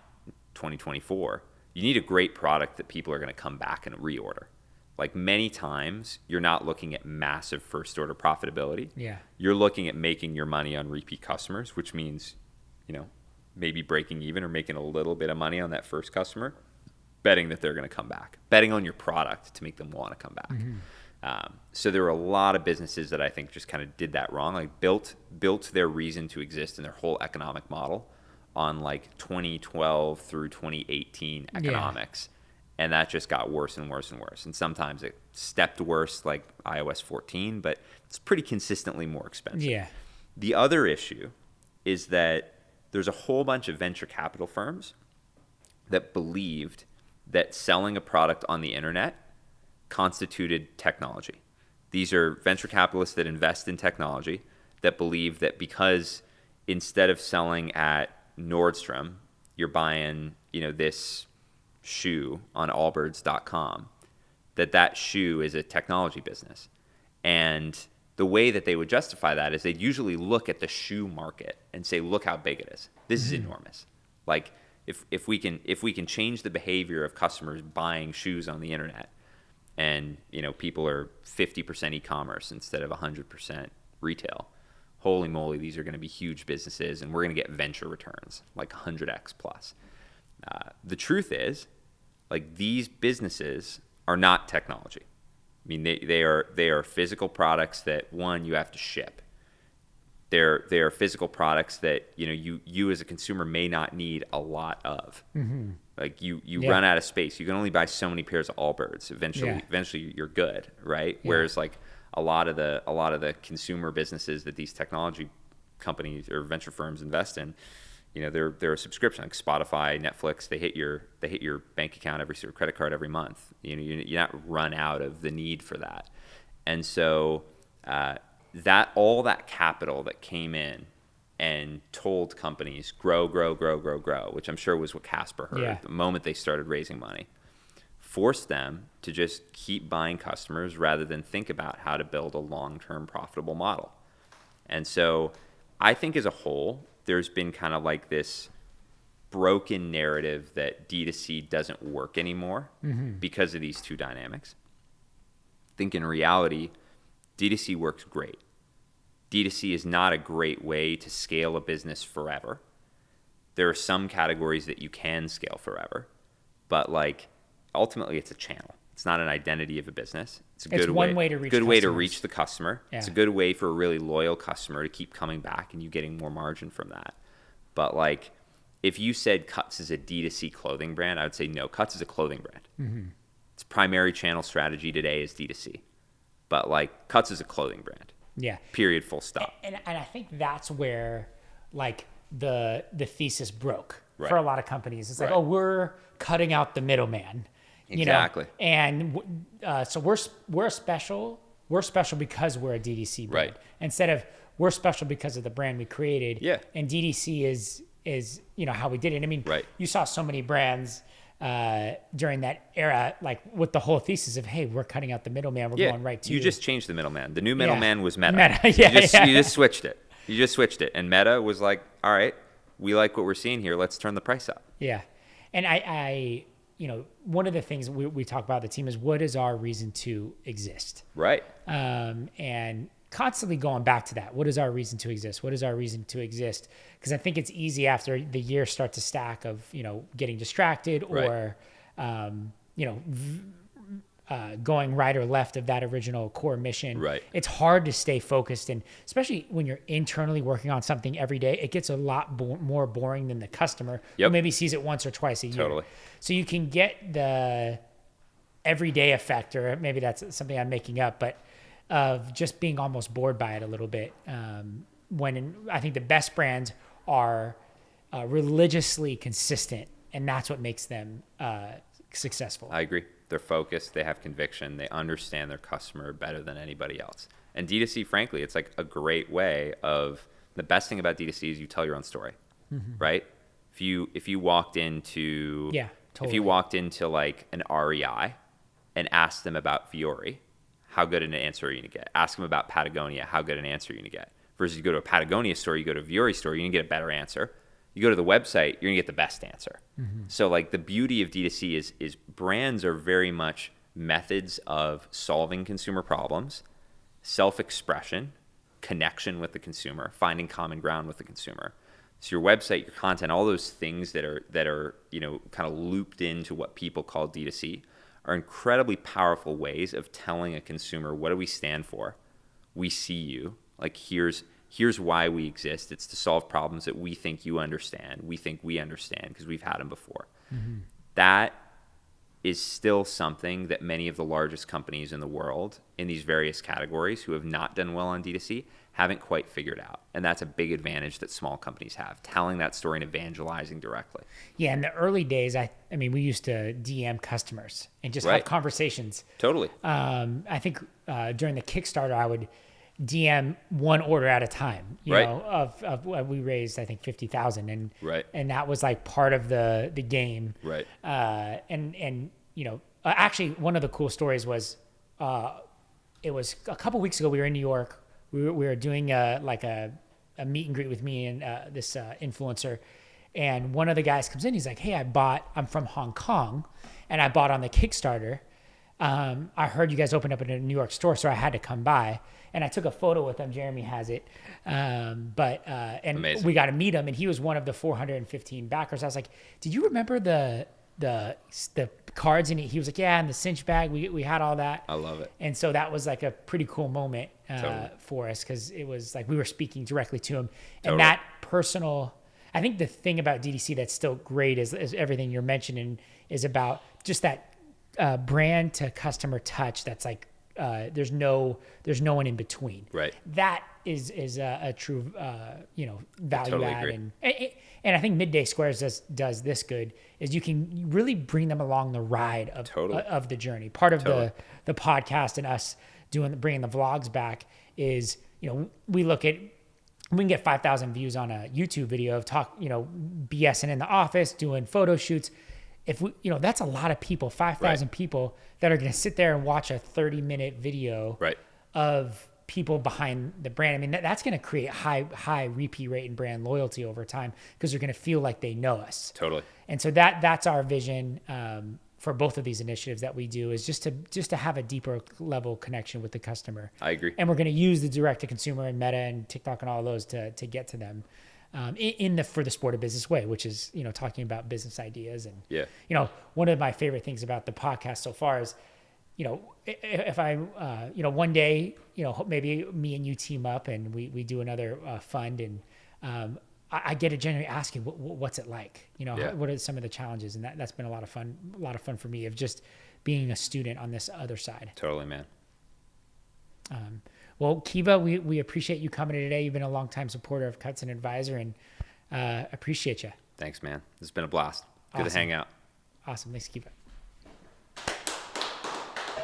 2024, you need a great product that people are going to come back and reorder. Like many times, you're not looking at massive first order profitability. Yeah. You're looking at making your money on repeat customers, which means, maybe breaking even or making a little bit of money on that first customer, betting that they're going to come back, betting on your product to make them want to come back. So there were a lot of businesses that I think just kind of did that wrong, like built their reason to exist and their whole economic model on like 2012 through 2018 economics. And that just got worse and worse and worse. And sometimes it stepped worse, like iOS 14, but it's pretty consistently more expensive. Yeah. The other issue is that there's a whole bunch of venture capital firms that believed that selling a product on the internet constituted technology. These are venture capitalists that invest in technology that believe that because instead of selling at Nordstrom, you're buying, this shoe on allbirds.com, that shoe is a technology business. And the way that they would justify that is they'd usually look at the shoe market and say, look how big it is. This is enormous. Like if we can change the behavior of customers buying shoes on the internet, and people are 50% e-commerce instead of 100% retail, holy moly, these are going to be huge businesses, and we're going to get venture returns like 100x plus. The truth is, like, these businesses are not technology. I mean, they are physical products that, one, you have to ship. They are physical products that you as a consumer may not need a lot of. Like you run out of space. You can only buy so many pairs of Allbirds. Eventually you're good, right? Yeah. Whereas like a lot of the consumer businesses that these technology companies or venture firms invest in, they're a subscription, like Spotify, Netflix. They hit your bank account or credit card every month. You're not run out of the need for that. And so that all that capital that came in and told companies grow, which I'm sure was what Casper heard the moment they started raising money, force them to just keep buying customers rather than think about how to build a long-term profitable model. And so I think as a whole, there's been kind of like this broken narrative that D2C doesn't work anymore because of these two dynamics. I think in reality, D2C works great. D2C is not a great way to scale a business forever. There are some categories that you can scale forever, but like ultimately it's a channel. It's not an identity of a business. It's a good way to reach good way to reach the customer. Yeah. It's a good way for a really loyal customer to keep coming back and you getting more margin from that. But like if you said Cuts is a D2C clothing brand, I would say no, Cuts is a clothing brand. Its primary channel strategy today is D2C. But like Cuts is a clothing brand. Yeah. Period, full stop. And I think that's where like the thesis broke right. for a lot of companies. It's like, oh, we're cutting out the middleman. Exactly. And so we're special. We're special because we're a DTC brand. Right. Instead of we're special because of the brand we created. Yeah. And DTC is how we did it. I mean, right. You saw so many brands during that era, like with the whole thesis of, hey, we're cutting out the middleman. We're going right to you. Just changed the middleman. The new middleman was Meta. You just switched it. You just switched it. And Meta was like, all right, we like what we're seeing here. Let's turn the price up. Yeah. And I one of the things we talk about the team is what is our reason to exist? Right. And constantly going back to that. What is our reason to exist? What is our reason to exist? Because I think it's easy after the years start to stack of, getting distracted or, going right or left of that original core mission. Right. It's hard to stay focused. And especially when you're internally working on something every day, it gets a lot more boring than the customer who maybe sees it once or twice a year. Totally. So you can get the everyday effect, or maybe that's something I'm making up, but of just being almost bored by it a little bit. I think the best brands are religiously consistent, and that's what makes them successful. I agree. They're focused. They have conviction. They understand their customer better than anybody else. And D2C, frankly, it's like a great way of the best thing about D2C is you tell your own story, right? If you walked into if you walked into like an REI and asked them about Fiore, how good an answer are you gonna get? Ask them about Patagonia, how good an answer are you gonna get? Versus you go to a Patagonia store, you go to a Fiore store, you're gonna get a better answer. You go to the website, you're gonna get the best answer. So like the beauty of D2C is brands are very much methods of solving consumer problems, self-expression, connection with the consumer, finding common ground with the consumer. So your website, your content, all those things that are kind of looped into what people call D2C are incredibly powerful ways of telling a consumer, what do we stand for? We see you. Like here's why we exist. It's to solve problems that we think you understand. We think we understand because we've had them before. That is still something that many of the largest companies in the world in these various categories who have not done well on D2C haven't quite figured out. And that's a big advantage that small companies have, telling that story and evangelizing directly. Yeah, in the early days, I mean, we used to DM customers and just have conversations. Totally. I think during the Kickstarter, I would DM one order at a time, you know, of we raised, I think 50,000 and that was like part of the game. Right. Actually one of the cool stories was, it was a couple weeks ago, we were in New York, we were doing a meet and greet with me and this influencer. And one of the guys comes in, he's like, hey, I'm from Hong Kong and I bought on the Kickstarter. I heard you guys opened up in a New York store, so I had to come by. And I took a photo with him. Jeremy has it. And Amazing. We got to meet him, and he was one of the 415 backers. I was like, did you remember the cards? And he was like, yeah, and the cinch bag. We had all that. I love it. And so that was like a pretty cool moment Totally. for us, because it was like we were speaking directly to him. Totally. And that personal, I think the thing about DTC that's still great is everything you're mentioning is about just that brand to customer touch. That's like, there's no one in between. Right. That is a true, value totally add. agree. And I think Midday Squares does this good is you can really bring them along the ride of of the journey. Part of the podcast and us bringing the vlogs back is, we can get 5,000 views on a YouTube video of BSing in the office, doing photo shoots. if we, that's a lot of people, 5,000 people that are going to sit there and watch a 30-minute video of people behind the brand. I mean, that's going to create high repeat rate and brand loyalty over time because they're going to feel like they know us. Totally. And so that's our vision for both of these initiatives that we do, is just to have a deeper level connection with the customer. I agree. And we're going to use the direct to consumer and Meta and TikTok and all of those to get to them for the sport of business way, which is, talking about business ideas. And, one of my favorite things about the podcast so far is, if I, one day, maybe me and you team up and we do another fund, and I get to generally ask you, what's it like? What are some of the challenges? And that's been a lot of fun for me, of just being a student on this other side. Totally, man. Well, Kiva, we appreciate you coming today. You've been a longtime supporter of Cuts and Advisor, and appreciate you. Thanks, man. It's been a blast. Good to hang out. Awesome. Thanks, Kiva.